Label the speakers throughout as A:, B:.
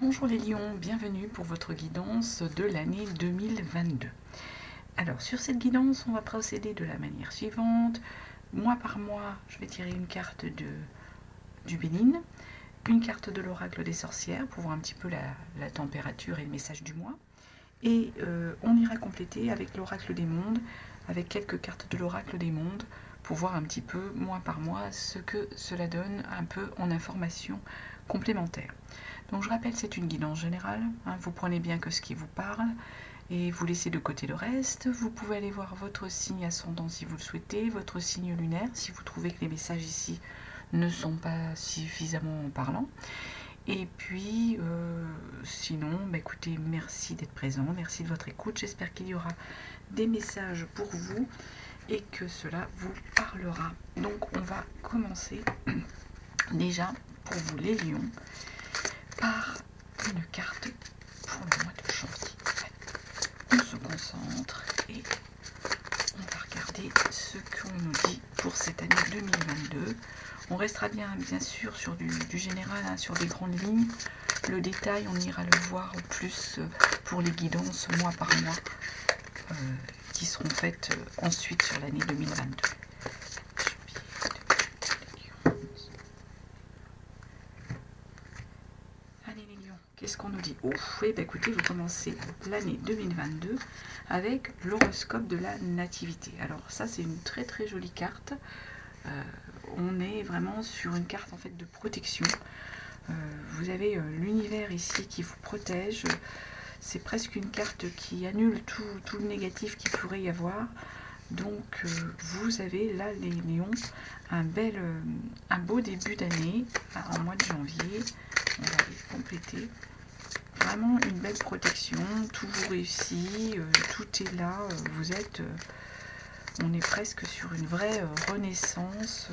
A: Bonjour les lions, bienvenue pour votre guidance de l'année 2022. Alors sur cette guidance, on va procéder de la manière suivante. Mois par mois, je vais tirer une carte du Bénin, une carte de l'oracle des sorcières pour voir un petit peu la température et le message du mois. Et on ira compléter avec l'oracle des mondes, avec quelques cartes de l'oracle des mondes, pour voir un petit peu, mois par mois, ce que cela donne un peu en information complémentaire. Donc je rappelle, c'est une guidance générale, hein, vous prenez bien que ce qui vous parle et vous laissez de côté le reste. Vous pouvez aller voir votre signe ascendant si vous le souhaitez, votre signe lunaire si vous trouvez que les messages ici ne sont pas suffisamment parlants. Et puis, sinon, écoutez, merci d'être présent, merci de votre écoute. J'espère qu'il y aura des messages pour vous et que cela vous parlera. Donc, on va commencer déjà pour vous les lions par une carte pour le mois de janvier. On se concentre et on va regarder ce qu'on nous dit pour cette année 2022. On restera bien sûr sur du général, hein, sur des grandes lignes. Le détail, on ira le voir plus pour les guidances mois par mois qui seront faites ensuite sur l'année 2022. Allez les lions, qu'est-ce qu'on nous dit? Écoutez, vous commencez l'année 2022 avec l'horoscope de la nativité. Alors ça, c'est une très très jolie carte. On est vraiment sur une carte en fait de protection. Vous avez l'univers ici qui vous protège. C'est presque une carte qui annule tout le négatif qu'il pourrait y avoir. Donc vous avez là les lions un beau début d'année en mois de janvier. On va les compléter. Vraiment une belle protection, tout vous réussit, tout est là, vous êtes... on est presque sur une vraie renaissance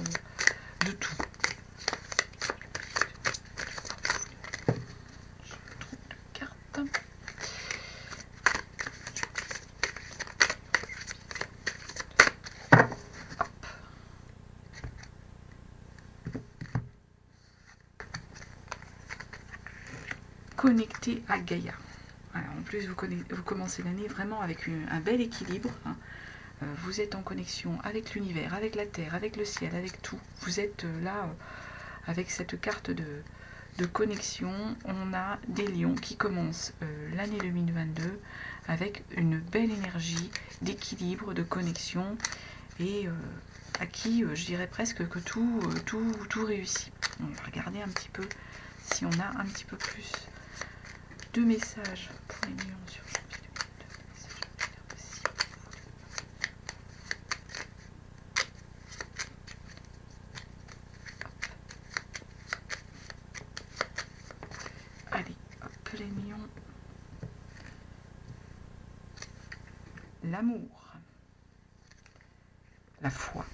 A: de tout. Je trouve de carte. Connecté à Gaïa. Alors, en plus, vous commencez l'année vraiment avec un bel équilibre. Hein. Vous êtes en connexion avec l'univers, avec la terre, avec le ciel, avec tout. Vous êtes là avec cette carte de connexion. On a des lions qui commencent l'année 2022 avec une belle énergie d'équilibre, de connexion et à qui je dirais presque que tout réussit. On va regarder un petit peu si on a un petit peu plus de messages pour les lions sur janvier 2022. Allez, hop, les lions. L'amour, la foi,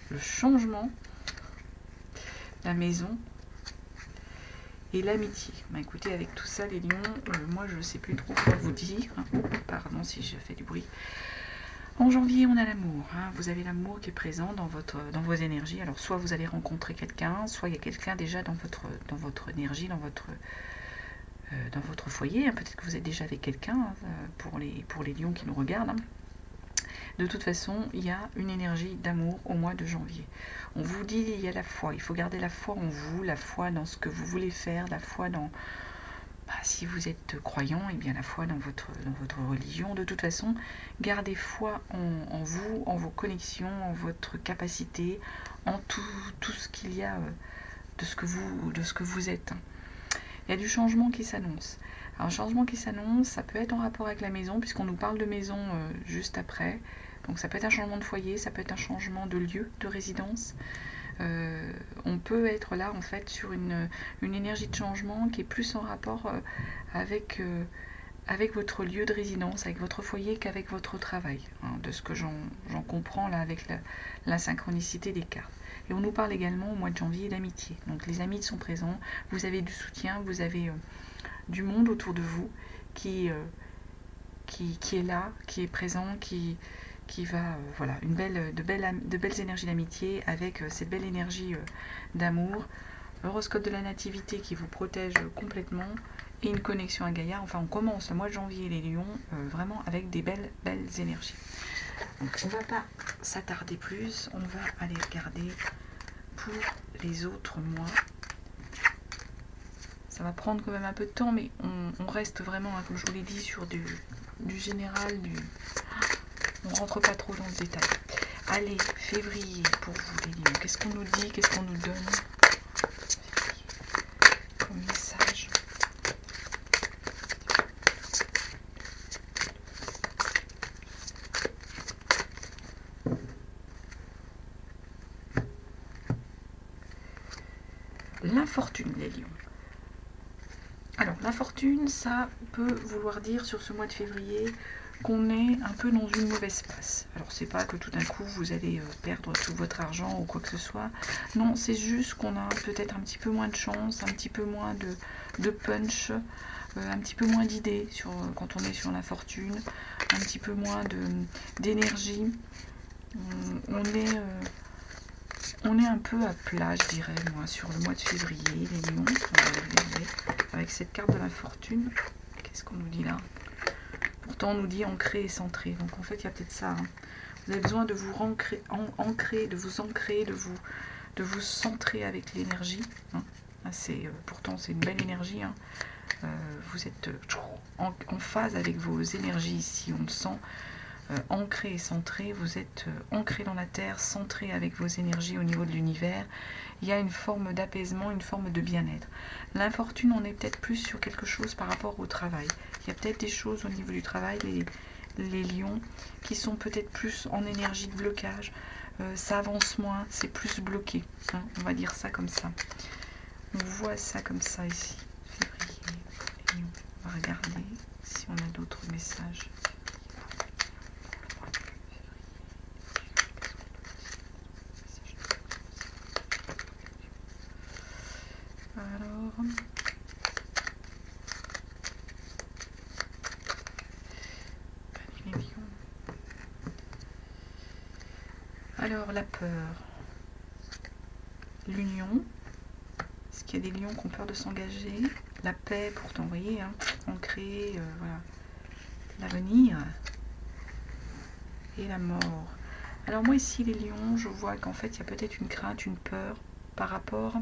A: le changement, la maison et l'amitié. Écoutez, avec tout ça les lions, moi je ne sais plus trop quoi vous dire. Pardon si je fais du bruit. En janvier, on a l'amour. Hein. Vous avez l'amour qui est présent dans vos énergies. Alors soit vous allez rencontrer quelqu'un, soit il y a quelqu'un déjà dans votre énergie, dans votre foyer. Hein. Peut-être que vous êtes déjà avec quelqu'un, pour les lions qui nous regardent. Hein. De toute façon, il y a une énergie d'amour au mois de janvier. On vous dit, il y a la foi. Il faut garder la foi en vous, la foi dans ce que vous voulez faire, la foi dans... si vous êtes croyant, et bien la foi dans votre religion. De toute façon, gardez foi en vous, en vos connexions, en votre capacité, en tout ce qu'il y a de ce que vous êtes. Il y a du changement qui s'annonce. Alors, changement qui s'annonce, ça peut être en rapport avec la maison, puisqu'on nous parle de maison juste après. Donc ça peut être un changement de foyer, ça peut être un changement de lieu de résidence. On peut être là en fait sur une énergie de changement qui est plus en rapport avec votre lieu de résidence, avec votre foyer qu'avec votre travail, hein, de ce que j'en comprends là avec la synchronicité des cartes. Et on nous parle également au mois de janvier d'amitié. Donc les amis sont présents, vous avez du soutien, vous avez du monde autour de vous qui est là, qui est présent, qui va, de belles énergies d'amitié avec cette belle énergie d'amour. L'horoscope de la nativité qui vous protège complètement et une connexion à Gaïa. Enfin, on commence le mois de janvier, les lions, vraiment avec des belles énergies. Donc, on ne va pas s'attarder plus, on va aller regarder pour les autres mois. Ça va prendre quand même un peu de temps, mais on reste vraiment, hein, comme je vous l'ai dit, sur du général, on rentre pas trop dans le détail. Allez, février pour vous les lions. Qu'est-ce qu'on nous dit? Qu'est-ce qu'on nous donne comme message? L'infortune, les lions. Alors, l'infortune, ça peut vouloir dire sur ce mois de février qu'on est un peu dans une mauvaise passe. Alors, c'est pas que tout d'un coup vous allez perdre tout votre argent ou quoi que ce soit. Non, c'est juste qu'on a peut-être un petit peu moins de chance, un petit peu moins de punch, un petit peu moins d'idées quand on est sur l'infortune, un petit peu moins d'énergie. On est un peu à plat, je dirais, moi, sur le mois de février, les lions. On va regarder avec cette carte de l'infortune. Qu'est-ce qu'on nous dit là? Pourtant, on nous dit ancré et centré. Donc, en fait, il y a peut-être ça. Hein. Vous avez besoin de vous ancrer, de vous centrer avec l'énergie. Hein. Pourtant, c'est une belle énergie. Hein. Vous êtes en phase avec vos énergies ici, on le sent. Ancré et centré, vous êtes ancré dans la terre, centré avec vos énergies au niveau de l'univers. Il y a une forme d'apaisement, une forme de bien-être. L'infortune, on est peut-être plus sur quelque chose par rapport au travail. Il y a peut-être des choses au niveau du travail, les lions, qui sont peut-être plus en énergie de blocage. Ça avance moins, c'est plus bloqué. Hein, on va dire ça comme ça. On voit ça comme ça ici. Février, les lions. On va regarder si on a d'autres messages. Alors, la peur, l'union, est-ce qu'il y a des lions qui ont peur de s'engager? La paix, pourtant, vous voyez, hein, ancrée, voilà, l'avenir et la mort. Alors moi ici, les lions, je vois qu'en fait, il y a peut-être une crainte, une peur par rapport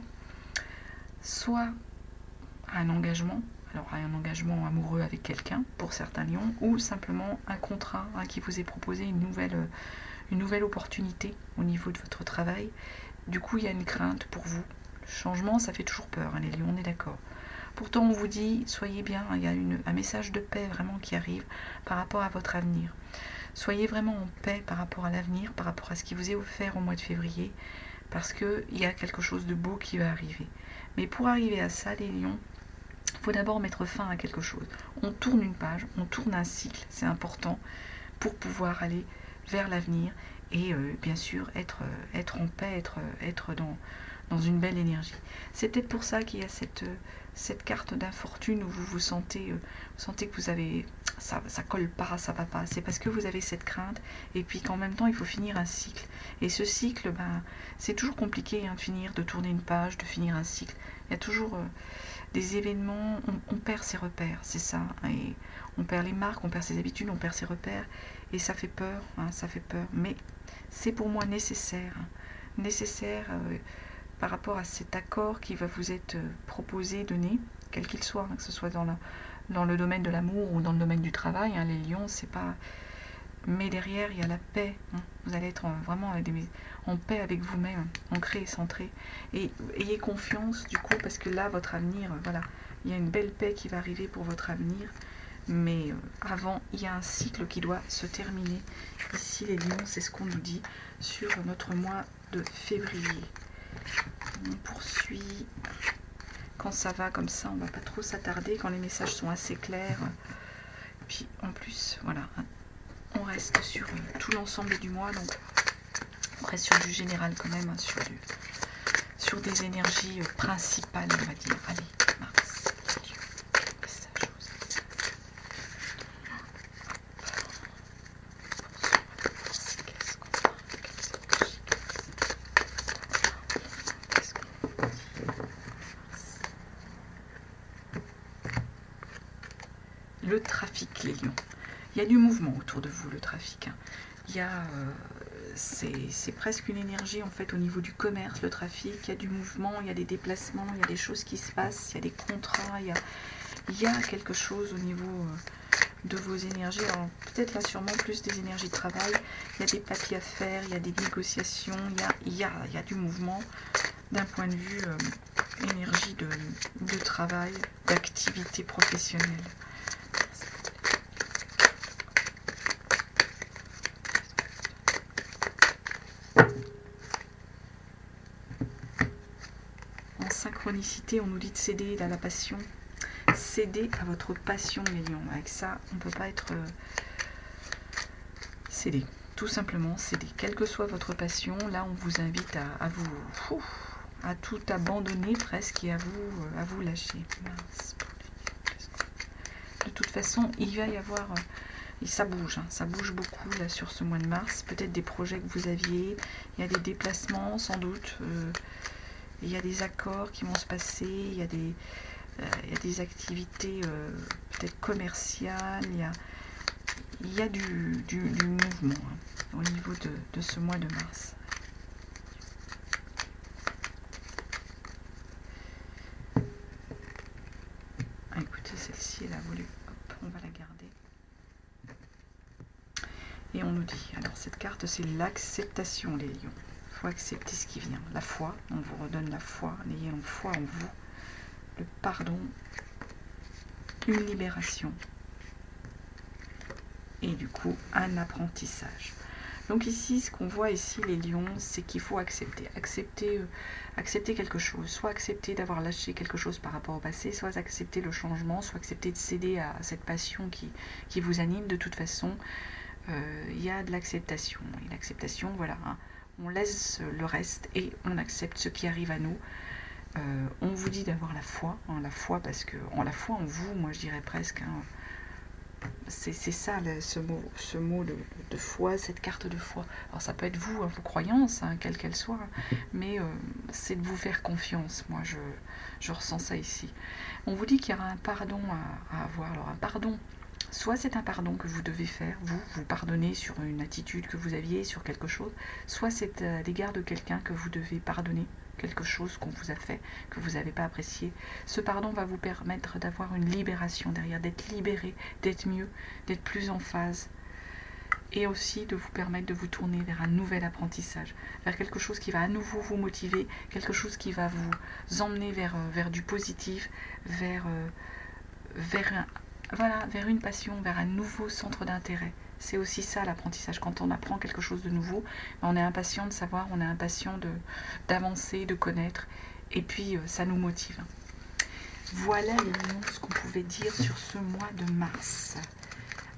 A: soit à un engagement, alors à un engagement amoureux avec quelqu'un, pour certains lions, ou simplement un contrat hein, qui vous est proposé, une nouvelle opportunité au niveau de votre travail. Du coup, il y a une crainte pour vous. Le changement, ça fait toujours peur, hein, les lions, on est d'accord. Pourtant, on vous dit, soyez bien, hein, il y a un message de paix vraiment qui arrive par rapport à votre avenir. Soyez vraiment en paix par rapport à l'avenir, par rapport à ce qui vous est offert au mois de février, parce qu'il y a quelque chose de beau qui va arriver. Mais pour arriver à ça, les lions, il faut d'abord mettre fin à quelque chose. On tourne une page, on tourne un cycle, c'est important pour pouvoir aller vers l'avenir et bien sûr être en paix, être dans une belle énergie. C'est peut-être pour ça qu'il y a cette carte d'infortune où vous sentez que vous avez ça colle pas, ça va pas. C'est parce que vous avez cette crainte et puis qu'en même temps il faut finir un cycle. Et ce cycle, c'est toujours compliqué hein, de tourner une page, de finir un cycle. Il y a toujours des événements, on perd ses repères, c'est ça. Et on perd les marques, on perd ses habitudes, on perd ses repères. Et ça fait peur, hein, ça fait peur. Mais c'est pour moi nécessaire. Hein, nécessaire par rapport à cet accord qui va vous être proposé, donné, quel qu'il soit, hein, que ce soit dans le domaine de l'amour ou dans le domaine du travail. Hein, les lions, c'est pas... Mais derrière, il y a la paix. Hein. Vous allez être vraiment en paix avec vous-même, ancré et centré. Et ayez confiance, du coup, parce que là, votre avenir, voilà, il y a une belle paix qui va arriver pour votre avenir. Mais avant, il y a un cycle qui doit se terminer. Ici, les lions, c'est ce qu'on nous dit sur notre mois de février. On poursuit. Quand ça va comme ça, on ne va pas trop s'attarder. Quand les messages sont assez clairs. Puis, en plus, voilà, on reste sur tout l'ensemble du mois. Donc, on reste sur du général quand même, hein, sur des énergies principales, on va dire. Allez, Mars. le trafic, les lions. Il y a du mouvement autour de vous, le trafic. Hein. Il y a... c'est presque une énergie en fait au niveau du commerce, le trafic. Il y a du mouvement, il y a des déplacements, il y a des choses qui se passent, il y a des contrats, il y a quelque chose au niveau de vos énergies. Alors peut-être là sûrement plus des énergies de travail. Il y a des papiers à faire, il y a des négociations, il y a du mouvement d'un point de vue énergie de travail, d'activité professionnelle. En synchronicité, on nous dit de céder à la passion. Cédez à votre passion, les lions. Avec ça, on ne peut pas être cédé. Tout simplement, cédez. Quelle que soit votre passion, là, on vous invite à vous... à tout abandonner presque et à vous lâcher. Mince. De toute façon, il va y avoir... et ça bouge, hein, ça bouge beaucoup là sur ce mois de mars. Peut-être des projets que vous aviez, il y a des déplacements sans doute, il y a des accords qui vont se passer, il y a des activités peut-être commerciales, il y a du mouvement hein, au niveau de ce mois de mars. Ah, écoutez, celle-ci, elle a voulu, hop, on va la garder. Et on nous dit, alors cette carte, c'est l'acceptation, les lions. Il faut accepter ce qui vient. La foi, on vous redonne la foi, n'ayez foi en vous. Le pardon, une libération. Et du coup, un apprentissage. Donc ici, ce qu'on voit ici, les lions, c'est qu'il faut accepter. Accepter quelque chose. Soit accepter d'avoir lâché quelque chose par rapport au passé, soit accepter le changement, soit accepter de céder à cette passion qui vous anime. De toute façon, il y a de l'acceptation. Et l'acceptation, voilà, hein, on laisse le reste et on accepte ce qui arrive à nous. On vous dit d'avoir la foi, hein, la foi parce que la foi en vous, moi je dirais presque... Hein, c'est ça ce mot de foi, cette carte de foi. Alors ça peut être vous, hein, vos croyances, hein, quelles qu'elles soient, mais c'est de vous faire confiance. Moi je ressens ça ici. On vous dit qu'il y aura un pardon à avoir. Alors un pardon, soit c'est un pardon que vous devez faire, vous pardonnez sur une attitude que vous aviez, sur quelque chose, soit c'est à l'égard de quelqu'un que vous devez pardonner, quelque chose qu'on vous a fait, que vous n'avez pas apprécié. Ce pardon va vous permettre d'avoir une libération derrière, d'être libéré, d'être mieux, d'être plus en phase. Et aussi de vous permettre de vous tourner vers un nouvel apprentissage, vers quelque chose qui va à nouveau vous motiver, quelque chose qui va vous emmener vers du positif, vers une passion, vers un nouveau centre d'intérêt. C'est aussi ça l'apprentissage. Quand on apprend quelque chose de nouveau, on est impatient de savoir, on est impatient d'avancer, de connaître, et puis ça nous motive. Voilà les lions, ce qu'on pouvait dire sur ce mois de mars.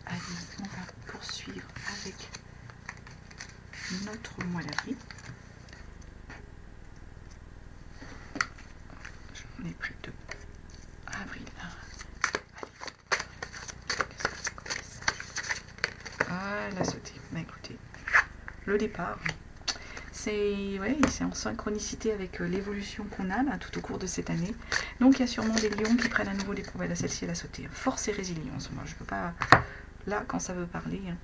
A: Allez, on va poursuivre avec notre mois d'avril. J'en ai pris deux. Avril. Elle a sauté. Bah écoutez, le départ, c'est en synchronicité avec l'évolution qu'on a là, tout au cours de cette année. Donc il y a sûrement des lions qui prennent à nouveau des problèmes. Celle-ci, elle a sauté. Force et résilience. Moi, je ne peux pas... Là, quand ça veut parler, hein.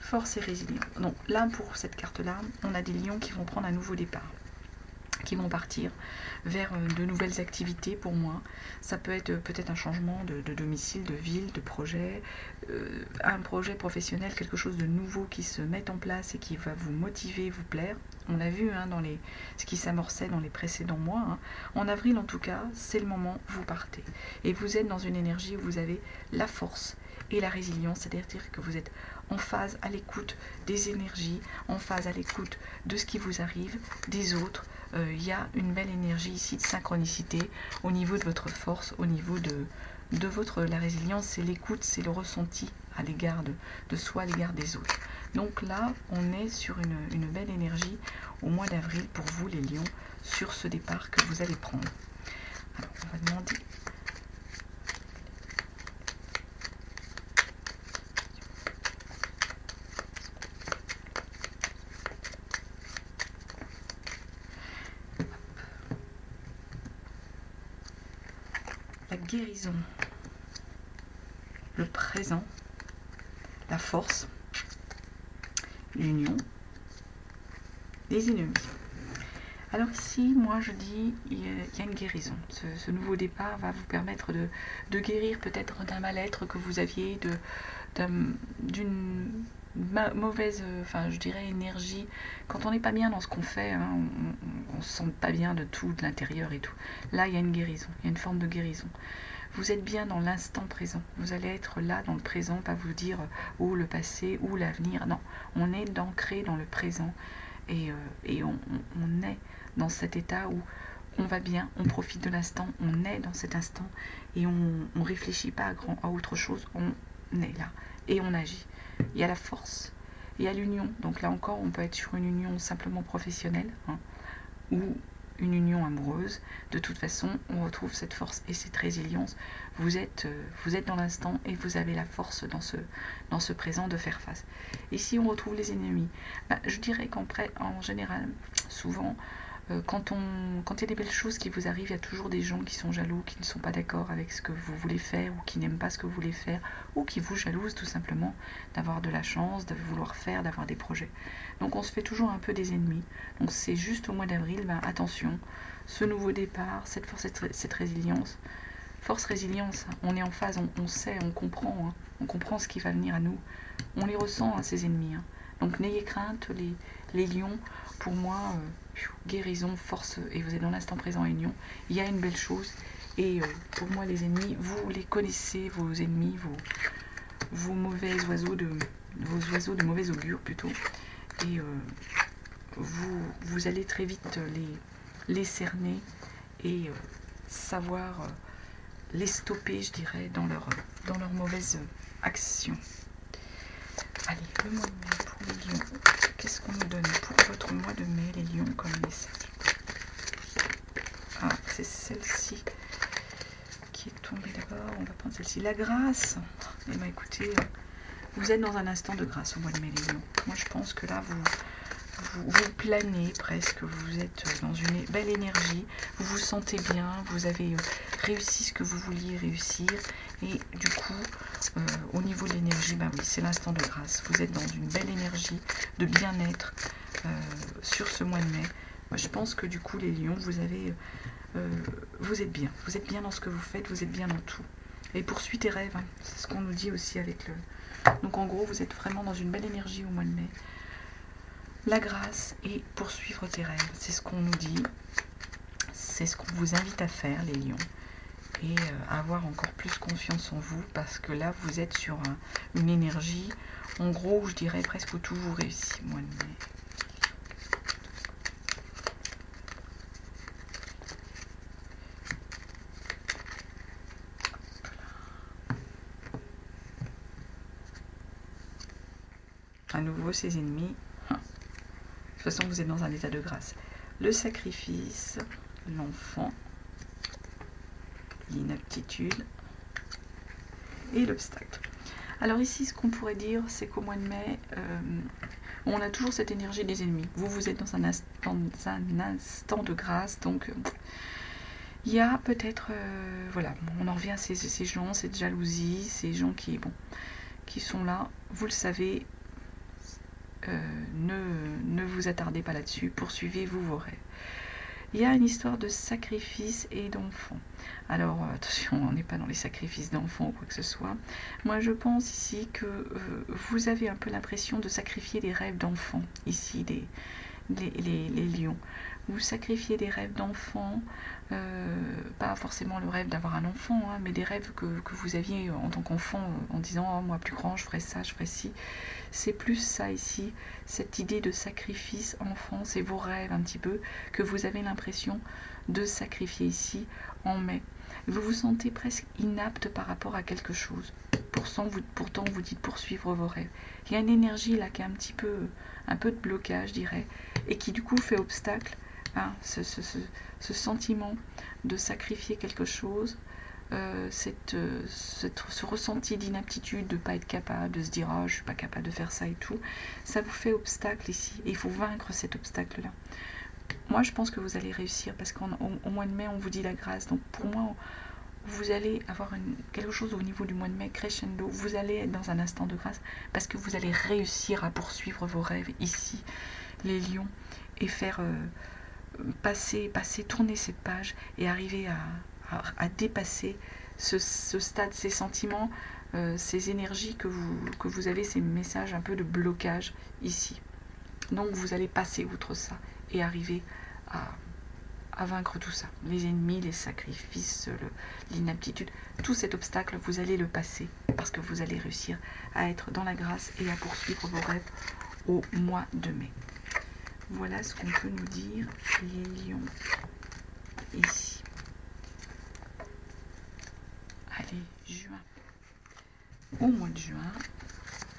A: Force et résilience. Donc là, pour cette carte-là, on a des lions qui vont prendre un nouveau départ, qui vont partir vers de nouvelles activités pour moi. Ça peut être peut-être un changement de domicile, de ville, de projet, un projet professionnel, quelque chose de nouveau qui se met en place et qui va vous motiver, vous plaire. On a vu hein, dans ce qui s'amorçait dans les précédents mois. Hein. En avril en tout cas, c'est le moment, vous partez. Et vous êtes dans une énergie où vous avez la force et la résilience, c'est-à-dire que vous êtes en phase à l'écoute des énergies, en phase à l'écoute de ce qui vous arrive, des autres. Il y a une belle énergie ici de synchronicité au niveau de votre force, au niveau de la résilience, c'est l'écoute, c'est le ressenti à l'égard de soi, à l'égard des autres. Donc là, on est sur une belle énergie au mois d'avril pour vous les lions, sur ce départ que vous allez prendre. Alors, on va demander... La guérison. le présent, la force, l'union, les ennemis. Alors ici, moi je dis, il y a une guérison. Ce nouveau départ va vous permettre de guérir peut-être d'un mal-être que vous aviez, d'une mauvaise, enfin je dirais énergie. Quand on n'est pas bien dans ce qu'on fait, hein, on se sent pas bien de tout, de l'intérieur et tout. Là, il y a une guérison, il y a une forme de guérison. Vous êtes bien dans l'instant présent. Vous allez être là dans le présent, pas vous dire ou le passé ou l'avenir. Non, on est ancré dans le présent et on est dans cet état où on va bien, on profite de l'instant, on est dans cet instant et on ne réfléchit pas à autre chose, on est là et on agit. Il y a la force, il y a l'union. Donc là encore, on peut être sur une union simplement professionnelle, hein, ou une union amoureuse. De toute façon, on retrouve cette force et cette résilience. Vous êtes dans l'instant et vous avez la force dans ce présent de faire face. Ici, on retrouve les ennemis. Je dirais qu'en général, souvent, quand il y a des belles choses qui vous arrivent, il y a toujours des gens qui sont jaloux, qui ne sont pas d'accord avec ce que vous voulez faire, ou qui n'aiment pas ce que vous voulez faire, ou qui vous jalousent tout simplement d'avoir de la chance, de vouloir faire, d'avoir des projets. Donc on se fait toujours un peu des ennemis. Donc c'est juste au mois d'avril, attention, ce nouveau départ, cette force, cette résilience, force-résilience, on est en phase, on sait, on comprend ce qui va venir à nous, on les ressent, hein, ces ennemis. Hein. Donc n'ayez crainte, les lions, pour moi, guérison, force, et vous êtes dans l'instant présent et union, il y a une belle chose, et pour moi les ennemis, vous les connaissez, vos ennemis, vos mauvais oiseaux de mauvais augure plutôt, et vous allez très vite les cerner et savoir les stopper, je dirais, dans leur mauvaise action. Allez, le mois de mai pour les lions. Qu'est-ce qu'on nous donne pour votre mois de mai, les lions, comme message? Ah, c'est celle-ci qui est tombée d'abord. On va prendre celle-ci. La grâce. Eh bien, écoutez, vous êtes dans un instant de grâce au mois de mai, les lions. Moi, je pense que là, vous planez presque, vous êtes dans une belle énergie, vous vous sentez bien, vous avez réussi ce que vous vouliez réussir, et du coup, au niveau de l'énergie, oui, c'est l'instant de grâce. Vous êtes dans une belle énergie de bien-être sur ce mois de mai. Moi, je pense que du coup, les lions, vous êtes bien dans ce que vous faites, vous êtes bien dans tout. Et poursuis tes rêves, hein. C'est ce qu'on nous dit aussi avec le... Donc en gros, vous êtes vraiment dans une belle énergie au mois de mai. La grâce et poursuivre tes rêves, c'est ce qu'on nous dit, c'est ce qu'on vous invite à faire, les lions, et avoir encore plus confiance en vous, parce que là vous êtes sur une énergie, en gros, je dirais presque où tout vous réussit, mois de mai. À nouveau ses ennemis. De toute façon, vous êtes dans un état de grâce. Le sacrifice, l'enfant, l'inaptitude et l'obstacle. Alors ici, ce qu'on pourrait dire, c'est qu'au mois de mai, on a toujours cette énergie des ennemis. Vous êtes dans un instant de grâce, donc il y a peut-être, voilà, on en revient à ces gens, cette jalousie, ces gens qui sont là, vous le savez. Ne vous attardez pas là-dessus, poursuivez vos rêves. Il y a une histoire de sacrifice et d'enfants. Alors attention, on n'est pas dans les sacrifices d'enfants ou quoi que ce soit. Moi je pense ici que vous avez un peu l'impression de sacrifier des rêves d'enfants, ici les lions. Vous sacrifiez des rêves d'enfants, pas forcément le rêve d'avoir un enfant, hein, mais des rêves que vous aviez en tant qu'enfant, en disant oh, moi plus grand je ferai ça, je ferai ci. C'est plus ça ici, cette idée de sacrifice enfant, c'est vos rêves un petit peu, que vous avez l'impression de sacrifier ici en mai. Vous vous sentez presque inapte par rapport à quelque chose. Pourtant vous dites poursuivre vos rêves. Il y a une énergie là qui est un peu de blocage, je dirais, et qui du coup fait obstacle à ce sentiment de sacrifier quelque chose. Ce ressenti d'inaptitude, de ne pas être capable, de se dire oh, je ne suis pas capable de faire ça et tout, ça vous fait obstacle ici, et il faut vaincre cet obstacle là. Moi je pense que vous allez réussir, parce qu'au mois de mai on vous dit la grâce, donc pour moi vous allez avoir quelque chose au niveau du mois de mai, crescendo, vous allez être dans un instant de grâce parce que vous allez réussir à poursuivre vos rêves ici, les lions, et faire tourner cette page et arriver à dépasser ce stade, ces sentiments, ces énergies que vous avez, ces messages un peu de blocage ici. Donc vous allez passer outre ça et arriver à vaincre tout ça. Les ennemis, les sacrifices, l'inaptitude, tout cet obstacle, vous allez le passer parce que vous allez réussir à être dans la grâce et à poursuivre vos rêves au mois de mai. Voilà ce qu'on peut nous dire les lions ici. Allez, juin. Au mois de juin,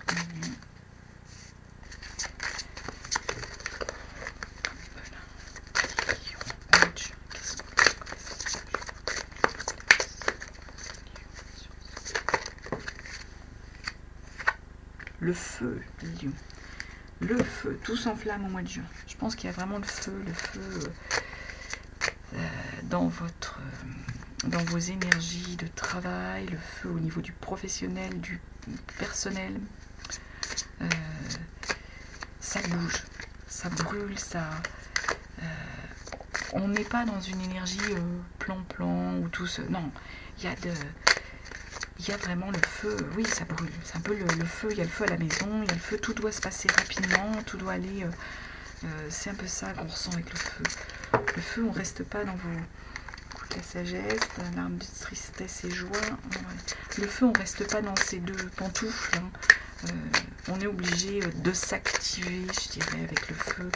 A: les lions. Le feu, les lions. Le feu, tout s'enflamme au mois de juin. Je pense qu'il y a vraiment le feu dans vos énergies de travail, le feu au niveau du professionnel, du personnel. Ça bouge, ça brûle, on n'est pas dans une énergie plan-plan ou tout ce... Non, il y a vraiment le feu, oui, ça brûle. C'est un peu le feu, il y a le feu à la maison, il y a le feu, tout doit se passer rapidement, tout doit aller... c'est un peu ça qu'on ressent avec le feu. Le feu, on ne reste pas dans vos... Écoute la sagesse, l'arme de tristesse et joie. Le feu, on ne reste pas dans ces deux pantoufles. Hein. On est obligé de s'activer, je dirais, avec le feu.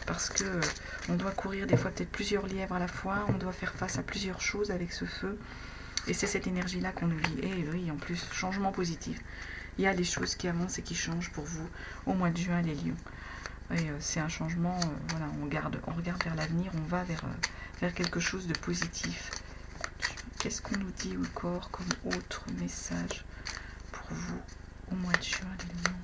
A: Parce que on doit courir des fois peut-être plusieurs lièvres à la fois, on doit faire face à plusieurs choses avec ce feu. Et c'est cette énergie-là qu'on oublie. Et oui, en plus, changement positif. Il y a des choses qui avancent et qui changent pour vous au mois de juin, les lions. Et c'est un changement, voilà, on regarde vers l'avenir, on va vers quelque chose de positif. Qu'est-ce qu'on nous dit encore comme autre message pour vous au mois de juin, les lions?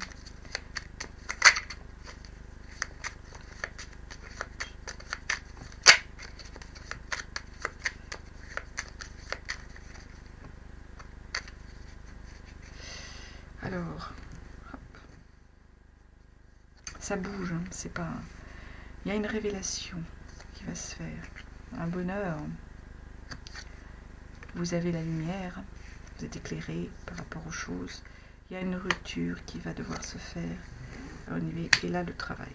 A: Alors, hop. Ça bouge, hein, c'est pas... Il y a une révélation qui va se faire, un bonheur. Vous avez la lumière, vous êtes éclairé par rapport aux choses. Il y a une rupture qui va devoir se faire. Et là, le travail.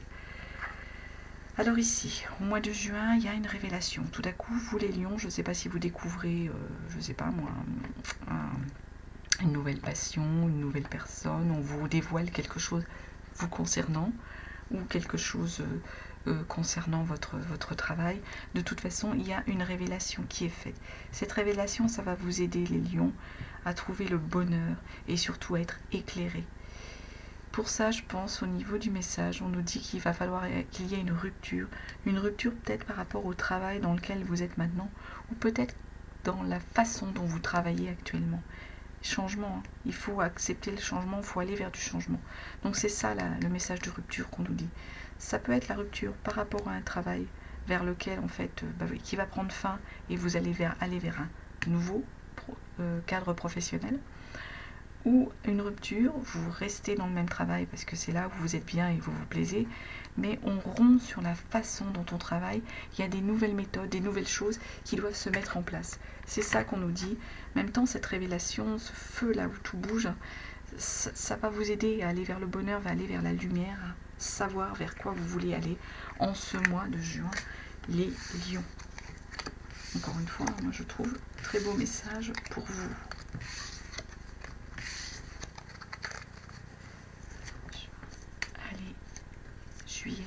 A: Alors ici, au mois de juin, il y a une révélation. Tout à coup, vous les lions, je ne sais pas si vous découvrez, je ne sais pas moi, une nouvelle passion, une nouvelle personne, on vous dévoile quelque chose vous concernant ou quelque chose concernant votre travail. De toute façon, il y a une révélation qui est faite. Cette révélation, ça va vous aider, les lions, à trouver le bonheur et surtout à être éclairés. Pour ça, je pense, au niveau du message, on nous dit qu'il va falloir qu'il y ait une rupture peut-être par rapport au travail dans lequel vous êtes maintenant, ou peut-être dans la façon dont vous travaillez actuellement. Changement, hein. Il faut accepter le changement, il faut aller vers du changement. Donc c'est ça le message de rupture qu'on nous dit. Ça peut être la rupture par rapport à un travail vers lequel, en fait, qui va prendre fin et vous allez aller vers un nouveau cadre professionnel. Ou une rupture, vous restez dans le même travail parce que c'est là où vous êtes bien et vous vous plaisez, mais on rompt sur la façon dont on travaille. Il y a des nouvelles méthodes, des nouvelles choses qui doivent se mettre en place. C'est ça qu'on nous dit. En même temps, cette révélation, ce feu là où tout bouge, ça va vous aider à aller vers le bonheur, va aller vers la lumière, à savoir vers quoi vous voulez aller en ce mois de juin, les lions. Encore une fois, moi je trouve très beau message pour vous. Juillet,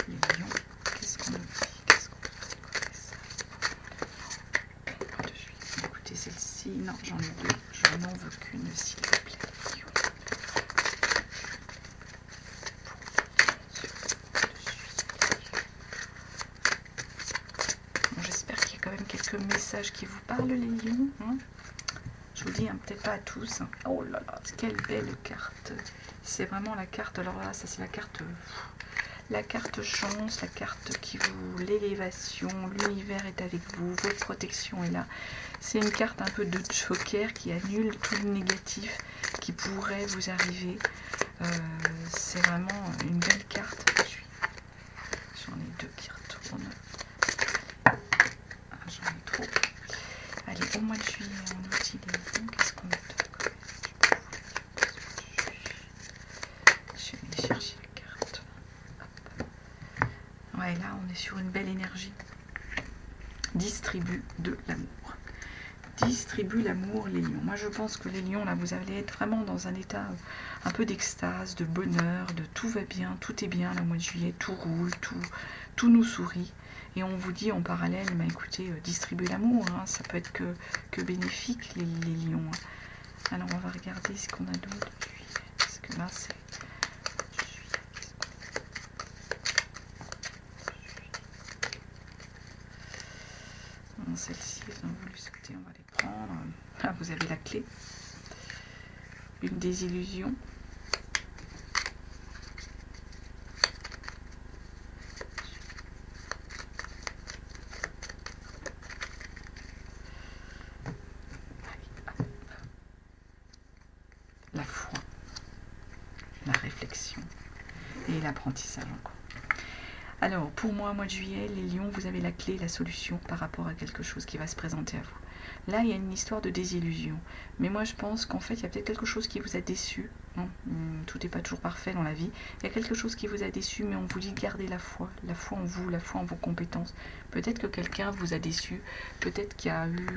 A: les lions, qu'est-ce qu'on nous dit? Qu'est-ce qu'on nous dit? Écoutez, celle-ci, non, j'en ai deux, je n'en veux qu'une, s'il vous plaît, les lions. Bon, j'espère qu'il y a quand même quelques messages qui vous parlent, les lions, hein. Je vous dis, hein, peut-être pas à tous. Hein. Oh là là, quelle belle carte. C'est vraiment la carte, alors là, ça c'est la carte La carte chance, la carte qui vous... l'élévation, l'univers est avec vous, votre protection est là. C'est une carte un peu de joker qui annule tout le négatif qui pourrait vous arriver. C'est vraiment une belle carte. J'en ai deux qui retournent. Ah, j'en ai trop. Allez, au mois de juillet, on utilise. Qu'est-ce qu'on a? Je vais aller chercher la carte. Hop. Ouais, là, on est sur une belle énergie. Distribue de l'amour. Distribue l'amour, les lions. Moi, je pense que les lions, là, vous allez être vraiment dans un état un peu d'extase, de bonheur, de tout va bien, tout est bien, le mois de juillet, tout roule, tout nous sourit. Et on vous dit en parallèle, bah, écoutez, distribuez l'amour, hein, ça peut être que bénéfique, les lions. Alors, on va regarder ce qu'on a d'autre. Parce que là, c'est... Celle-ci, elles ont voulu sauter, on va les prendre. Ah, vous avez la clé. Une désillusion. La foi. La réflexion. Et l'apprentissage encore. Alors, pour moi, mois de juillet, les lions, vous avez la clé, la solution par rapport à quelque chose qui va se présenter à vous. Là, il y a une histoire de désillusion. Mais moi, je pense qu'en fait, il y a peut-être quelque chose qui vous a déçu. Non, tout n'est pas toujours parfait dans la vie. Il y a quelque chose qui vous a déçu, mais on vous dit gardez la foi en vous, la foi en vos compétences. Peut-être que quelqu'un vous a déçu. Peut-être qu'il y a eu,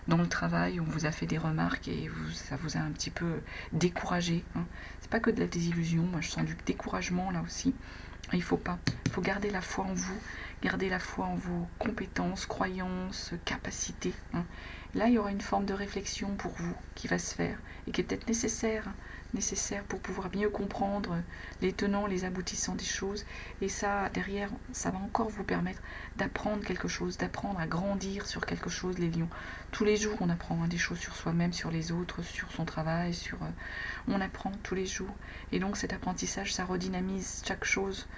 A: dans le travail, on vous a fait des remarques et ça vous a un petit peu découragé. Hein. C'est pas que de la désillusion. Moi, je sens du découragement là aussi. Il faut garder la foi en vous, garder la foi en vos compétences, croyances, capacités. Hein. Là, il y aura une forme de réflexion pour vous qui va se faire et qui est peut-être nécessaire pour pouvoir mieux comprendre les tenants, les aboutissants des choses. Et ça, derrière, ça va encore vous permettre d'apprendre quelque chose, d'apprendre à grandir sur quelque chose, les lions. Tous les jours, on apprend des choses sur soi-même, sur les autres, sur son travail, on apprend tous les jours. Et donc, cet apprentissage, ça redynamise chaque chose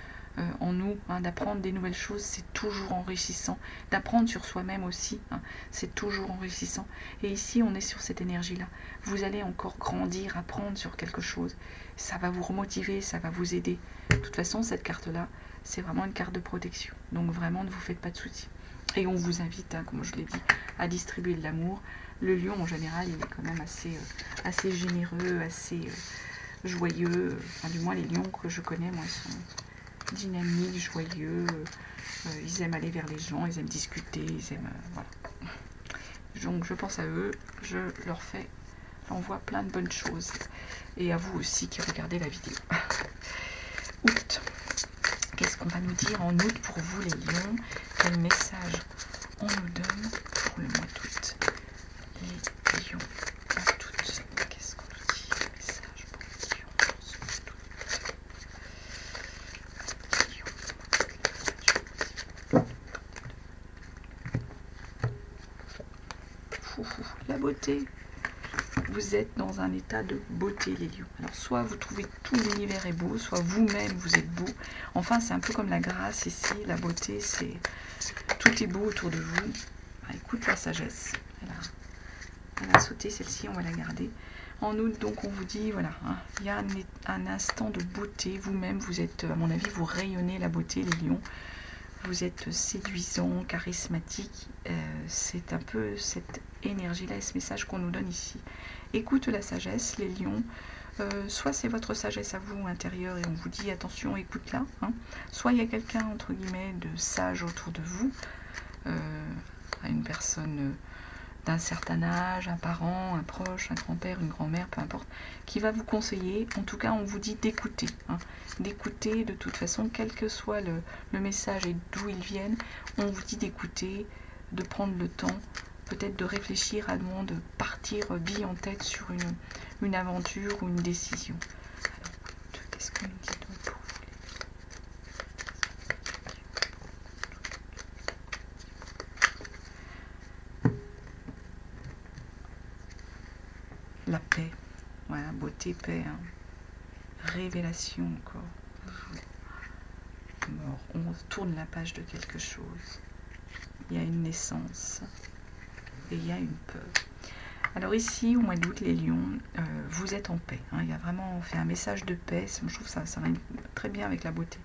A: en nous, hein, d'apprendre des nouvelles choses, c'est toujours enrichissant. D'apprendre sur soi-même aussi, hein, c'est toujours enrichissant. Et ici, on est sur cette énergie-là. Vous allez encore grandir, apprendre sur quelque chose. Ça va vous remotiver, ça va vous aider. De toute façon, cette carte-là, c'est vraiment une carte de protection. Donc vraiment, ne vous faites pas de soucis. Et on vous invite, hein, comme je l'ai dit, à distribuer de l'amour. Le lion, en général, il est quand même assez généreux, assez joyeux. Enfin, du moins, les lions que je connais, moi, ils sont dynamiques, joyeux, ils aiment aller vers les gens, ils aiment discuter, ils aiment... voilà. Donc je pense à eux, je leur envoie plein de bonnes choses. Et à vous aussi qui regardez la vidéo. Août. Qu'est-ce qu'on va nous dire en août pour vous les lions? Quel message on nous donne pour le mois d'août? Les lions. Qu'est-ce qu'on nous dit? Message pour les lions. La beauté. Vous êtes dans un état de beauté, les lions. Alors, soit vous trouvez tout l'univers est beau, soit vous-même, vous êtes beau. Enfin, c'est un peu comme la grâce ici. La beauté, c'est... Tout est beau autour de vous. Ah, écoute la sagesse. Elle a sauté, celle-ci, on va la garder. En août, donc, on vous dit, voilà, hein, il y a un instant de beauté. Vous-même, vous êtes, à mon avis, vous rayonnez la beauté, les lions. Vous êtes séduisant, charismatique. C'est un peu cette énergie-là et ce message qu'on nous donne ici. Écoute la sagesse, les lions. Soit c'est votre sagesse à vous intérieure et on vous dit attention, écoute-la. Hein. Soit il y a quelqu'un, entre guillemets, de sage autour de vous. Une personne d'un certain âge, un parent, un proche, un grand-père, une grand-mère, peu importe, qui va vous conseiller. En tout cas, on vous dit d'écouter. Hein, d'écouter de toute façon, quel que soit le message et d'où il vienne, on vous dit d'écouter, de prendre le temps, peut-être de réfléchir avant de partir bille en tête sur une aventure ou une décision. Alors, qu'est-ce qu'on nous dit donc pour vous? La paix, voilà, beauté, paix, hein. Révélation encore. mort. On tourne la page de quelque chose. Il y a une naissance et il y a une peur. Alors ici, au mois d'août, les lions, vous êtes en paix. Hein. Il y a vraiment fait un message de paix. Je trouve ça va très bien avec la beauté.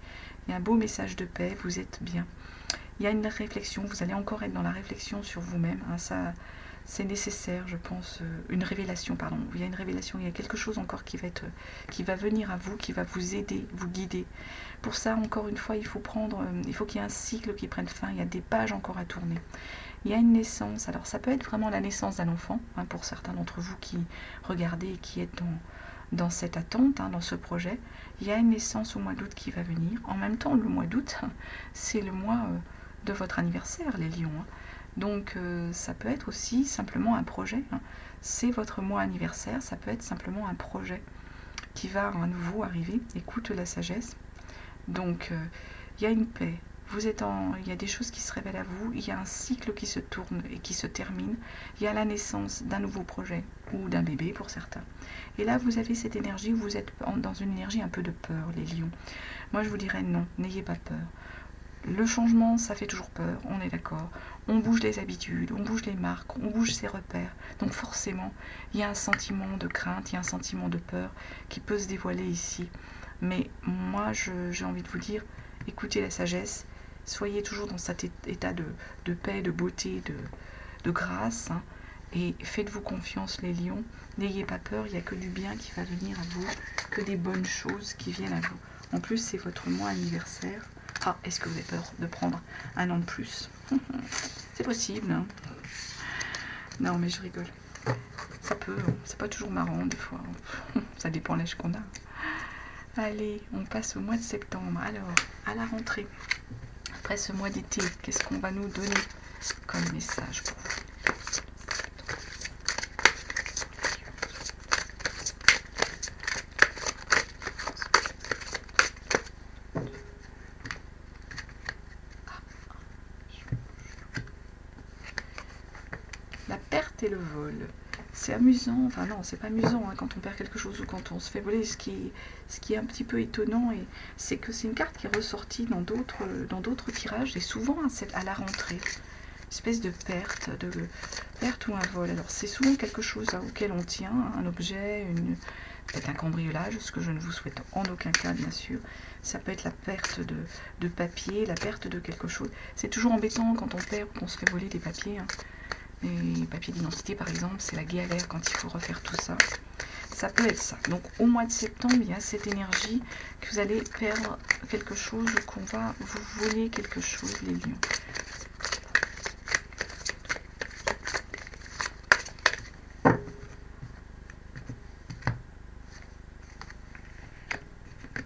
A: Il y a un beau message de paix, vous êtes bien. Il y a une réflexion, vous allez encore être dans la réflexion sur vous-même. Hein. Ça, c'est nécessaire, je pense. Une révélation, pardon. Il y a une révélation, il y a quelque chose encore qui va venir à vous, qui va vous aider, vous guider. Pour ça, encore une fois, il faut qu'il y ait un cycle qui prenne fin. Il y a des pages encore à tourner. Il y a une naissance, alors ça peut être vraiment la naissance d'un enfant, hein, pour certains d'entre vous qui regardez et qui êtes dans cette attente, hein, dans ce projet. Il y a une naissance au mois d'août qui va venir. En même temps, le mois d'août, c'est le mois de votre anniversaire, les lions. Hein. Donc ça peut être aussi simplement un projet. Hein. C'est votre mois anniversaire, ça peut être simplement un projet qui va à nouveau arriver. Écoute la sagesse. Donc il y a une paix. Il y a des choses qui se révèlent à vous, il y a un cycle qui se tourne et qui se termine, il y a la naissance d'un nouveau projet ou d'un bébé pour certains. Et là, vous avez cette énergie, vous êtes dans une énergie un peu de peur, les lions. Moi, je vous dirais non, n'ayez pas peur. Le changement, ça fait toujours peur, on est d'accord. On bouge les habitudes, on bouge les marques, on bouge ses repères. Donc forcément, il y a un sentiment de crainte, il y a un sentiment de peur qui peut se dévoiler ici. Mais moi, j'ai envie de vous dire, écoutez la sagesse. Soyez toujours dans cet état de paix, de beauté, de grâce. Hein, et faites-vous confiance, les lions. N'ayez pas peur, il n'y a que du bien qui va venir à vous, que des bonnes choses qui viennent à vous. En plus, c'est votre mois anniversaire. Ah, est-ce que vous avez peur de prendre un an de plus? C'est possible. Hein. Non, mais je rigole. Ça peut, c'est pas toujours marrant des fois. Ça dépend de l'âge qu'on a. Allez, on passe au mois de septembre. Alors, à la rentrée. Après ce mois d'été, qu'est-ce qu'on va nous donner comme message pour vous? La perte et le vol. C'est amusant, enfin non, c'est pas amusant hein, quand on perd quelque chose ou quand on se fait voler. Ce qui est un petit peu étonnant, c'est que c'est une carte qui est ressortie dans d'autres tirages et souvent à la rentrée. Espèce de perte ou un vol. Alors c'est souvent quelque chose auquel on tient, un objet, peut-être un cambriolage, ce que je ne vous souhaite en aucun cas bien sûr. Ça peut être la perte de papier, la perte de quelque chose. C'est toujours embêtant quand on perd ou qu'on se fait voler des papiers. Hein. Les papiers d'identité par exemple, c'est la galère quand il faut refaire tout ça. Ça peut être ça. Donc au mois de septembre, il y a cette énergie que vous allez perdre quelque chose ou qu'on va vous voler quelque chose, les lions.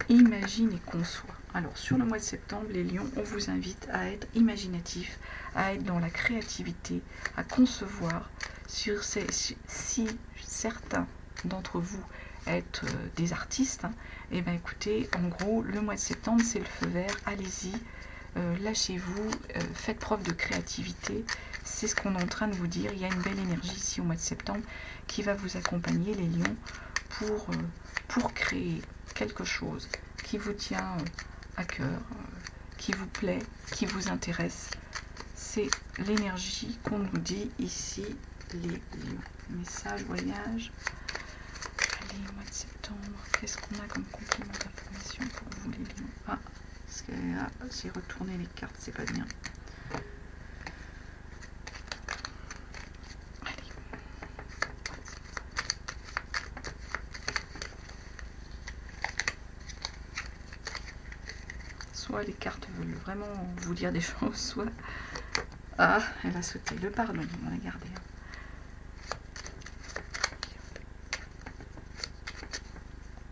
A: Imagine et conçoit. Alors sur le mois de septembre, les lions, on vous invite à être imaginatif, à être dans la créativité, à concevoir. Si certains d'entre vous êtes des artistes, hein, et bien écoutez, en gros, le mois de septembre, c'est le feu vert, allez-y, lâchez-vous, faites preuve de créativité. C'est ce qu'on est en train de vous dire. Il y a une belle énergie ici au mois de septembre qui va vous accompagner, les lions, pour créer quelque chose qui vous tient à cœur, qui vous plaît, qui vous intéresse. C'est l'énergie qu'on nous dit ici, les lions. Message, voyage. Allez, mois de septembre, qu'est-ce qu'on a comme complément d'information pour vous, les lions? Ah, parce que là, j'ai retourné les cartes, c'est pas bien. Soit les cartes veulent vraiment vous dire des choses, soit... Ah, elle a sauté. Le pardon, on va la garder.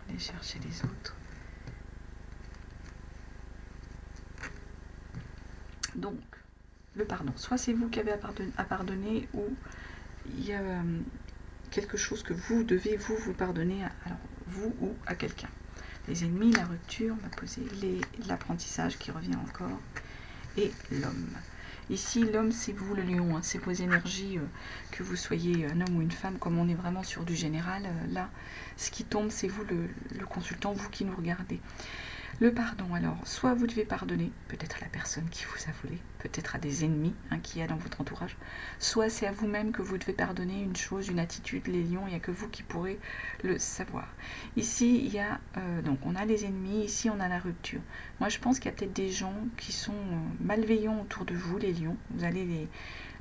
A: Aller chercher les autres. Donc, le pardon. Soit c'est vous qui avez à pardonner, ou il y a quelque chose que vous devez vous pardonner, alors vous ou à quelqu'un. Les ennemis, la rupture, on va poser l'apprentissage qui revient encore, et l'homme. Ici, l'homme, c'est vous, le lion, hein, c'est vos énergies, que vous soyez un homme ou une femme, comme on est vraiment sur du général. Là, ce qui tombe, c'est vous, le consultant, vous qui nous regardez. Le pardon, alors, soit vous devez pardonner, peut-être à la personne qui vous a volé, peut-être à des ennemis qu'il y a dans votre entourage, soit c'est à vous-même que vous devez pardonner une chose, une attitude, les lions, il n'y a que vous qui pourrez le savoir. Ici, il y a, donc on a les ennemis, ici on a la rupture. Moi je pense qu'il y a peut-être des gens qui sont malveillants autour de vous, les lions, vous allez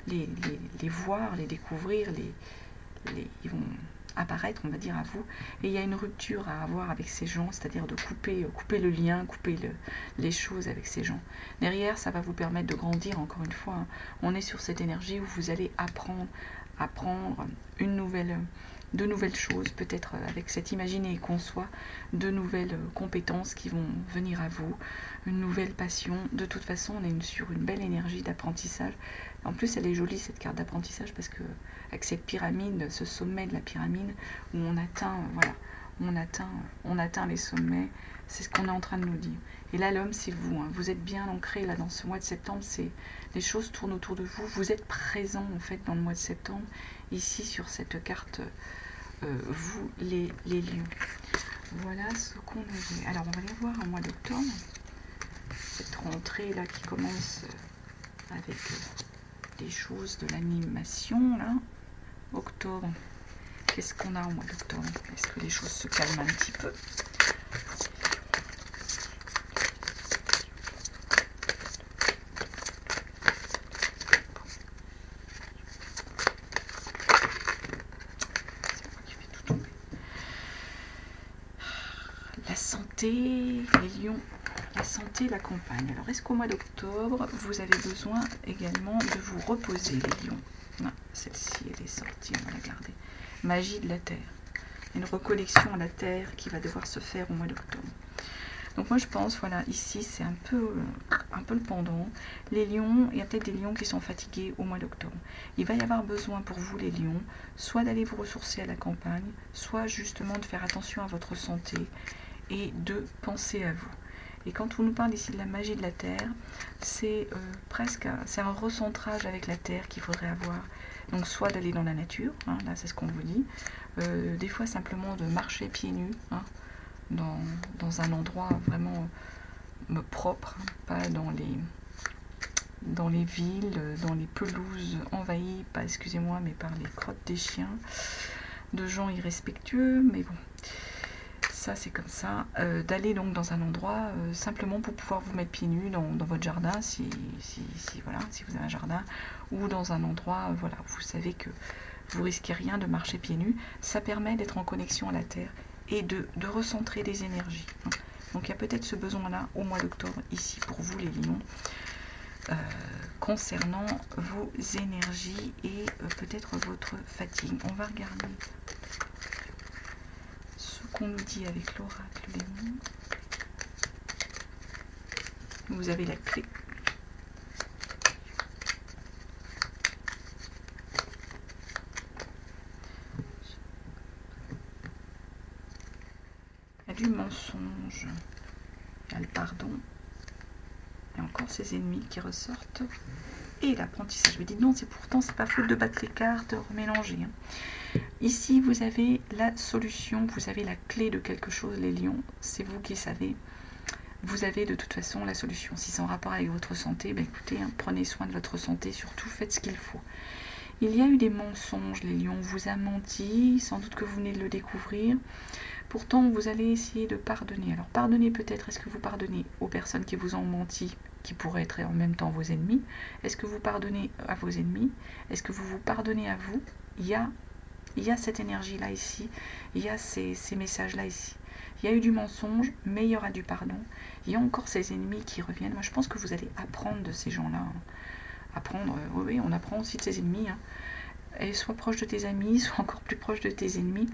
A: les voir, les découvrir, ils vont apparaître, on va dire, à vous, et il y a une rupture à avoir avec ces gens, c'est-à-dire de couper le lien, couper les choses avec ces gens. Derrière, ça va vous permettre de grandir, encore une fois, on est sur cette énergie où vous allez apprendre de nouvelles choses, peut-être avec cet imaginer et conçoit, de nouvelles compétences qui vont venir à vous, une nouvelle passion. De toute façon, on est sur une belle énergie d'apprentissage. En plus, elle est jolie cette carte d'apprentissage parce que avec cette pyramide, ce sommet de la pyramide où on atteint, voilà, on atteint les sommets, c'est ce qu'on est en train de nous dire. Et là, l'homme, c'est vous. Vous êtes bien ancré là dans ce mois de septembre. Les choses tournent autour de vous. Vous êtes présent en fait dans le mois de septembre. Ici sur cette carte, vous les lions. Voilà ce qu'on avait. Alors on va aller voir au mois d'octobre. Cette rentrée là qui commence avec des choses de l'animation là. Octobre. Qu'est-ce qu'on a au mois d'octobre? Est-ce que les choses se calment un petit peu? La santé, les lions, la santé, la campagne. Alors, est-ce qu'au mois d'octobre, vous avez besoin également de vous reposer, les lions? Non, celle-ci, elle est sortie, on va la garder. Magie de la terre. Une reconnexion à la terre qui va devoir se faire au mois d'octobre. Donc moi je pense, voilà, ici c'est un peu le pendant. Les lions, il y a peut-être des lions qui sont fatigués au mois d'octobre. Il va y avoir besoin pour vous les lions, soit d'aller vous ressourcer à la campagne, soit justement de faire attention à votre santé et de penser à vous. Et quand on nous parle ici de la magie de la terre, c'est c'est un recentrage avec la terre qu'il faudrait avoir. Donc soit d'aller dans la nature, là c'est ce qu'on vous dit, des fois simplement de marcher pieds nus, dans un endroit vraiment propre, pas dans les villes, dans les pelouses envahies, pas excusez-moi, mais par les crottes des chiens, de gens irrespectueux, mais bon, ça c'est comme ça. D'aller donc dans un endroit simplement pour pouvoir vous mettre pieds nus dans votre jardin, si vous avez un jardin, ou dans un endroit, voilà, vous savez que vous risquez rien de marcher pieds nus. Ça permet d'être en connexion à la terre et de recentrer des énergies. Donc il y a peut-être ce besoin-là au mois d'octobre, ici pour vous les lions, concernant vos énergies et peut-être votre fatigue. On va regarder ce qu'on nous dit avec l'oracle Léon. Vous avez la clé. Du mensonge, il y a le pardon, il y a encore ses ennemis qui ressortent, et l'apprentissage. Je me dis non, c'est pas faute de battre les cartes, de remélanger. Ici, vous avez la solution, vous avez la clé de quelque chose, les lions, c'est vous qui savez. Vous avez de toute façon la solution. Si c'est en rapport avec votre santé, ben écoutez, prenez soin de votre santé, surtout faites ce qu'il faut. Il y a eu des mensonges, les lions, on vous a menti, sans doute que vous venez de le découvrir. Pourtant, vous allez essayer de pardonner. Alors, pardonnez peut-être, est-ce que vous pardonnez aux personnes qui vous ont menti, qui pourraient être en même temps vos ennemis? Est-ce que vous pardonnez à vos ennemis? Est-ce que vous vous pardonnez à vous? Il y a cette énergie-là ici, il y a ces messages-là ici. Il y a eu du mensonge, mais il y aura du pardon. Il y a encore ces ennemis qui reviennent. Moi, je pense que vous allez apprendre de ces gens-là. Apprendre, oui, on apprend aussi de ses ennemis. Et sois proche de tes amis, sois encore plus proche de tes ennemis.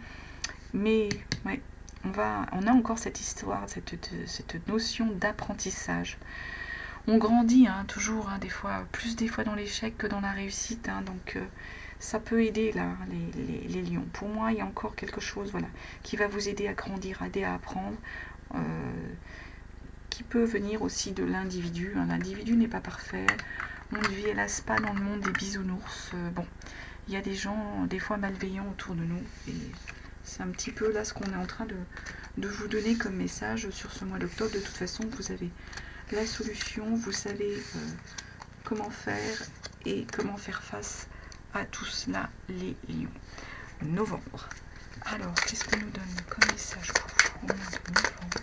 A: Mais ouais, on a encore cette histoire, cette notion d'apprentissage. On grandit toujours, des fois dans l'échec que dans la réussite. Donc ça peut aider là, les lions. Pour moi, il y a encore quelque chose, voilà, qui va vous aider à grandir, aider à apprendre, qui peut venir aussi de l'individu. L'individu n'est pas parfait. On ne vit hélas pas dans le monde des bisounours. Bon, il y a des gens, des fois malveillants autour de nous. Et c'est un petit peu là ce qu'on est en train de vous donner comme message sur ce mois d'octobre. De toute façon, vous avez la solution, vous savez comment faire et comment faire face à tout cela, les lions. Novembre. Alors, qu'est-ce qu'on nous donne comme message pour vous au mois de novembre?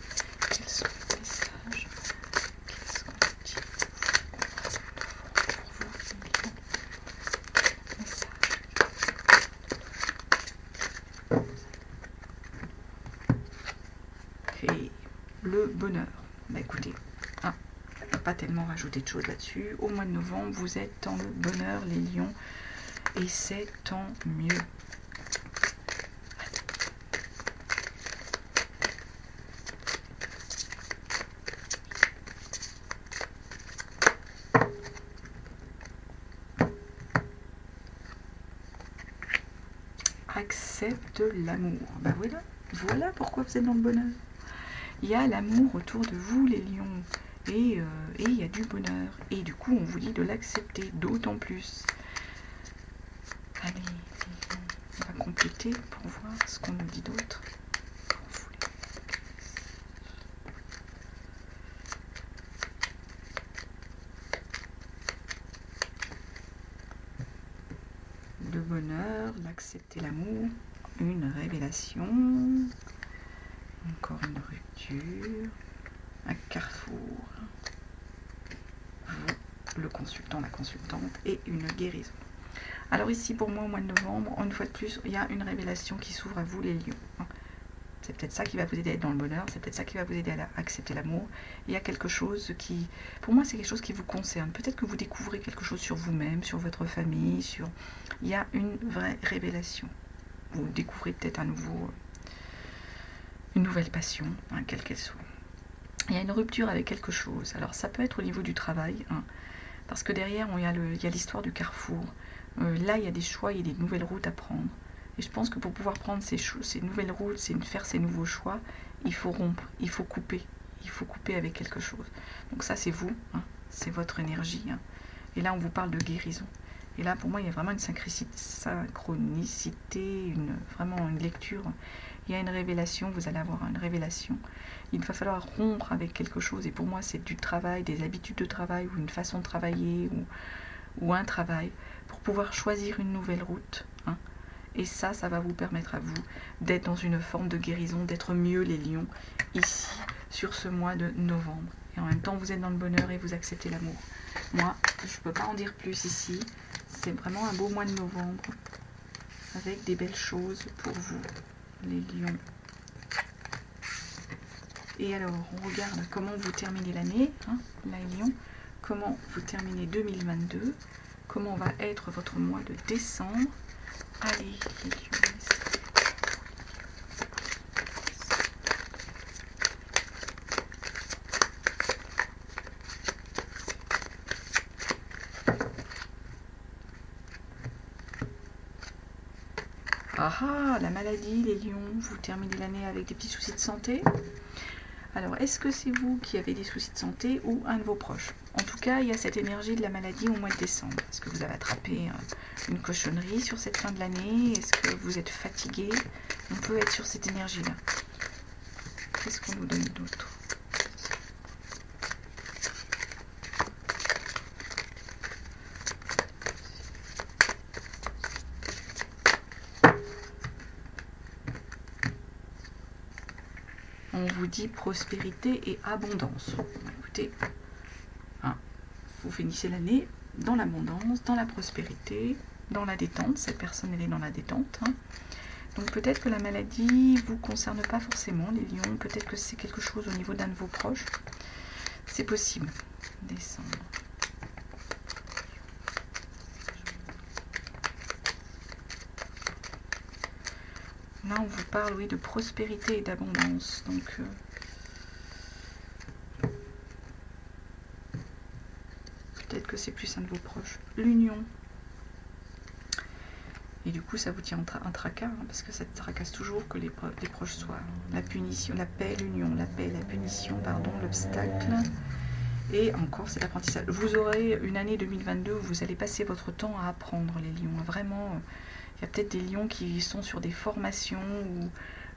A: Quels sont les messages? Qu'est-ce qu'on nous dit pour vous, les lions? Message. Et le bonheur. Bah écoutez, pas tellement rajouter de choses là-dessus. Au mois de novembre, vous êtes dans le bonheur, les lions, et c'est tant mieux. Accepte l'amour. Ben voilà pourquoi vous êtes dans le bonheur. Il y a l'amour autour de vous, les lions, et il y a du bonheur. Et du coup, on vous dit de l'accepter d'autant plus. Allez, on va compléter pour voir ce qu'on nous dit d'autre. Le bonheur, l'accepter l'amour, une révélation, encore une rupture, un carrefour, vous, le consultant, la consultante, et une guérison. Alors ici, pour moi, au mois de novembre, une fois de plus, il y a une révélation qui s'ouvre à vous, les lions. C'est peut-être ça qui va vous aider à être dans le bonheur, c'est peut-être ça qui va vous aider à accepter l'amour. Il y a quelque chose qui, pour moi, c'est quelque chose qui vous concerne. Peut-être que vous découvrez quelque chose sur vous-même, sur votre famille, sur... Il y a une vraie révélation. Vous découvrez peut-être une nouvelle passion, quelle qu'elle soit. Il y a une rupture avec quelque chose. Alors ça peut être au niveau du travail, parce que derrière, il y a l'histoire du carrefour. Là, il y a des choix, il y a des nouvelles routes à prendre. Et je pense que pour pouvoir prendre ces nouvelles routes, faire ces nouveaux choix, il faut rompre, il faut couper avec quelque chose. Donc ça, c'est vous, c'est votre énergie. Et là, on vous parle de guérison. Et là, pour moi, il y a vraiment une synchronicité, vraiment une lecture. Il y a une révélation, vous allez avoir une révélation. Il va falloir rompre avec quelque chose. Et pour moi, c'est du travail, des habitudes de travail, ou une façon de travailler, ou un travail, pour pouvoir choisir une nouvelle route. Et ça va vous permettre à vous d'être dans une forme de guérison, d'être mieux les lions, ici, sur ce mois de novembre. Et en même temps, vous êtes dans le bonheur et vous acceptez l'amour. Moi, je ne peux pas en dire plus ici. C'est vraiment un beau mois de novembre, avec des belles choses pour vous, les lions. Et alors, on regarde comment vous terminez l'année, les lions. Comment vous terminez 2022. Comment va être votre mois de décembre. Allez, les lions. Ah, la maladie, les lions, vous terminez l'année avec des petits soucis de santé. Alors, est-ce que c'est vous qui avez des soucis de santé ou un de vos proches? En tout cas, il y a cette énergie de la maladie au mois de décembre. Est-ce que vous avez attrapé une cochonnerie sur cette fin de l'année? Est-ce que vous êtes fatigué? On peut être sur cette énergie-là. Qu'est-ce qu'on nous donne d'autre? On vous dit prospérité et abondance. Écoutez, vous finissez l'année dans l'abondance, dans la prospérité, dans la détente. Cette personne, elle est dans la détente. Donc peut-être que la maladie ne vous concerne pas forcément, les lions. Peut-être que c'est quelque chose au niveau d'un de vos proches. C'est possible. Décembre. Là, on vous parle, oui, de prospérité et d'abondance. Donc, peut-être que c'est plus un de vos proches. L'union. Et du coup, ça vous tient un tracas, parce que ça te tracasse toujours que les proches soient. La punition, la paix, l'union, la paix, la punition, pardon, l'obstacle. Et encore, c'est l'apprentissage. Vous aurez une année 2022 où vous allez passer votre temps à apprendre, les lions. Vraiment, il y a peut-être des lions qui sont sur des formations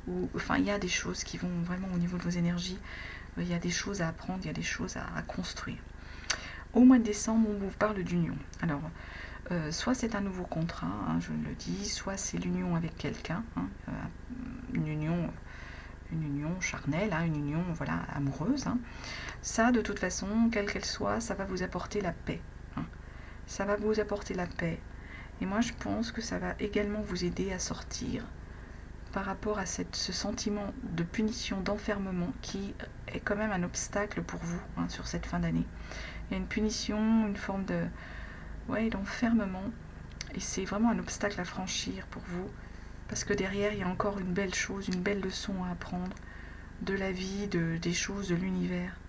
A: ou enfin il y a des choses qui vont vraiment au niveau de vos énergies, il y a des choses à apprendre, il y a des choses à construire. Au mois de décembre, on vous parle d'union. Alors, soit c'est un nouveau contrat, hein, je le dis, soit c'est l'union avec quelqu'un, hein, une union charnelle, hein, une union voilà, amoureuse. Hein. Ça, de toute façon, quelle qu'elle soit, ça va vous apporter la paix. Hein. Ça va vous apporter la paix. Et moi, je pense que ça va également vous aider à sortir par rapport à ce sentiment de punition, d'enfermement qui est quand même un obstacle pour vous hein, sur cette fin d'année. Il y a une punition, une forme de d'enfermement et c'est vraiment un obstacle à franchir pour vous parce que derrière il y a encore une belle chose, une belle leçon à apprendre de la vie, des choses, de l'univers.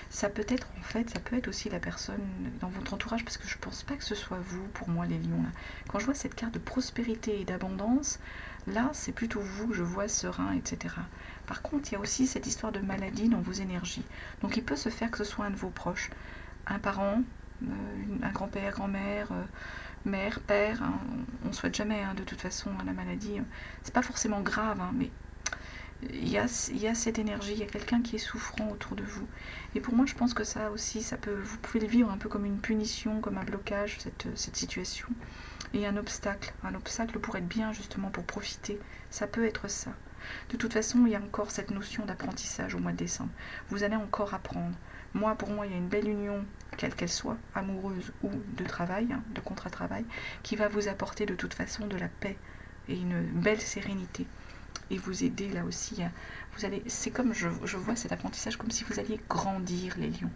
A: Ça peut être en fait, ça peut être aussi la personne dans votre entourage parce que je pense pas que ce soit vous pour moi les lions là. Quand je vois cette carte de prospérité et d'abondance, là c'est plutôt vous que je vois serein, etc. Par contre il y a aussi cette histoire de maladie dans vos énergies. Donc il peut se faire que ce soit un de vos proches, un parent, un grand-père, grand-mère, mère, père, hein. On ne souhaite jamais hein, de toute façon la maladie. C'est pas forcément grave, hein, mais il y a cette énergie, il y a quelqu'un qui est souffrant autour de vous. Et pour moi, je pense que ça aussi, vous pouvez le vivre un peu comme une punition, comme un blocage, cette situation. Et un obstacle pour être bien, justement, pour profiter. Ça peut être ça. De toute façon, il y a encore cette notion d'apprentissage au mois de décembre. Vous allez encore apprendre. Pour moi, il y a une belle union, quelle qu'elle soit, amoureuse ou de travail, hein, de contrat de travail, qui va vous apporter de toute façon de la paix et une belle sérénité. Et vous aider là aussi, c'est comme je vois cet apprentissage comme si vous alliez grandir les lions.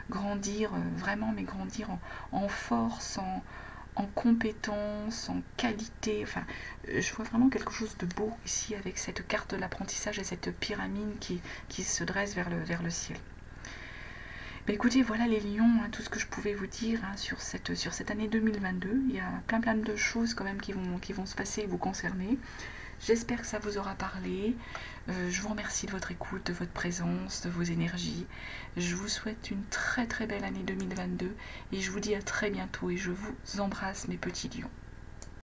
A: Grandir vraiment, mais grandir en force, en compétence, en qualité. Enfin, je vois vraiment quelque chose de beau ici avec cette carte de l'apprentissage et cette pyramide qui se dresse vers le ciel. Ben écoutez, voilà les lions, hein, tout ce que je pouvais vous dire hein, sur cette année 2022. Il y a plein de choses quand même qui vont se passer et vous concerner. J'espère que ça vous aura parlé. Je vous remercie de votre écoute, de votre présence, de vos énergies. Je vous souhaite une très très belle année 2022 et je vous dis à très bientôt et je vous embrasse mes petits lions.